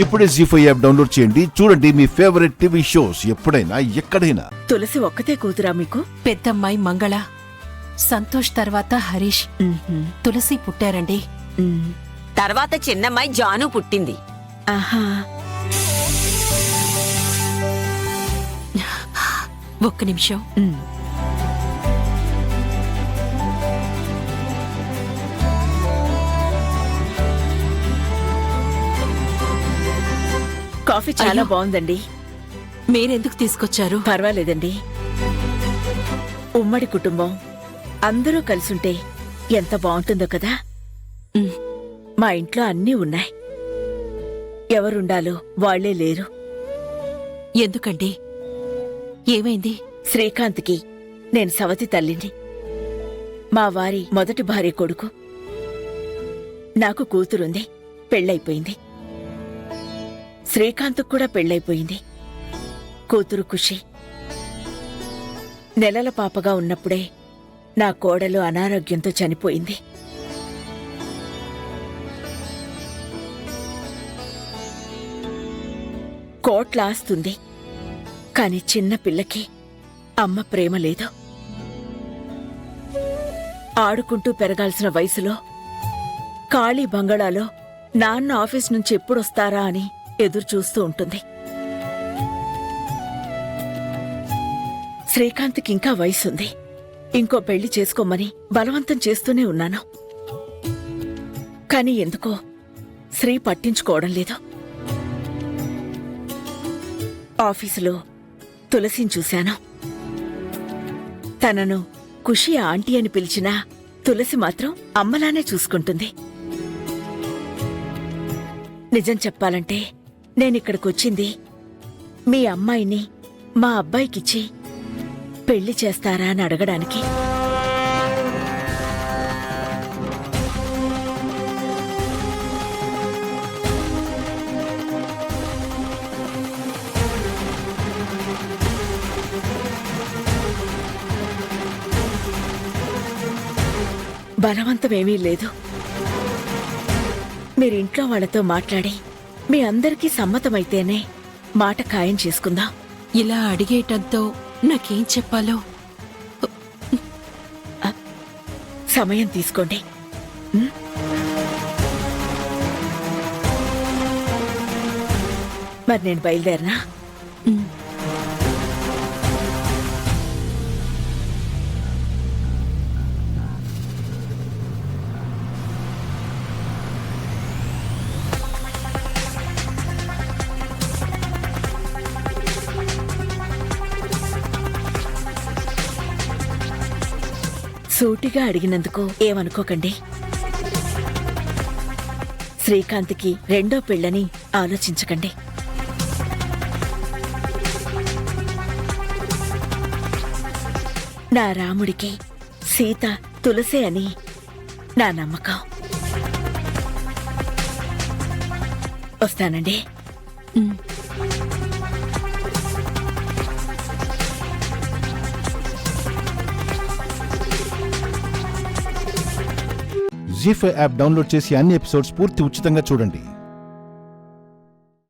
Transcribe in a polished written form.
ఇప్పుడే జీ5 app download చేయండి. చూడండి మీ ఫేవరెట్ టీవీ షోస్ ఎప్పుడైనా ఎక్కడైనా. తులసి ఒక్కతే కూతురా మీకు? పెద్దమ్మాయి మంగళ, సంతోష్ తర్వాత హరీష్, తులసి పుట్టారండి. తర్వాత చిన్నమ్మాయి జాను పుట్టింది. ఆహా, ఒక్క నిమిషం. కాఫీ చాలా అయ్యో. బాగుందండి. మీరెందుకు తీసుకొచ్చారు? పర్వాలేదండి. ఉమ్మడి కుటుంబం అందరూ కలిసుంటే ఎంత బాగుంటుందో కదా. ఉమ్, మా ఇంట్లో అన్నీ ఉన్నాయి. ఎవరుండాలో వాళ్లే లేరు. ఎందుకండి? ఏమైంది? శ్రీకాంత్కి నేను సవతి తల్లిని. మా వారి మొదటి భార్య కొడుకు. నాకు కూతురుంది, పెళ్ళైపోయింది. శ్రీకాంత్ కూడా పెళ్ళైపోయింది. కూతురు ఖుషి. నెలల పాపగా ఉన్నప్పుడే నా కోడలు అనారోగ్యంతో చనిపోయింది. కోట్ల ఆస్తుంది, కాని చిన్న పిల్లకి అమ్మ ప్రేమ లేదు. ఆడుకుంటూ పెరగాల్సిన వయసులో ఖాళీ బంగళాలో నాన్న ఆఫీస్ నుంచి ఎప్పుడొస్తారా అని ఎదురు చూస్తూ ఉంటుంది. శ్రీకాంత్కి ఇంకా వయసుంది. ఇంకో పెళ్లి చేసుకోమని బలవంతం చేస్తూనే ఉన్నాను. కాని ఎందుకో శ్రీ పట్టించుకోవడం లేదు. ఆఫీసులో తులసిని చూశాను. తనను ఖుషి ఆంటీ అని పిలిచినా తులసి మాత్రం అమ్మలానే చూసుకుంటుంది. నిజం చెప్పాలంటే నేనిక్కడికొచ్చింది మీ అమ్మాయిని మా అబ్బాయికిచ్చి పెళ్లి చేస్తారా అని అడగడానికి. బలవంతమేమీ లేదు. మీరింట్లో వాళ్లతో మాట్లాడి మీ అందరికీ సమ్మతమైతేనే మాట ఖాయం చేసుకుందాం. ఇలా అడిగేటంతో నాకేం చెప్పాలో. సమయం తీసుకోండి. మరి నేను బయలుదేరనా? ఉమ్, సూటిగా అడిగినందుకు ఏమనుకోకండి. శ్రీకాంత్కి రెండో పెళ్ళని ఆలోచించకండి. నా రాముడికి సీత తులసే అని నా నమ్మకం. వస్తానండి. ఉమ్. జీ5 యాప్ డౌన్లోడ్ చేసి అన్ని ఎపిసోడ్స్ పూర్తి ఉచితంగా చూడండి.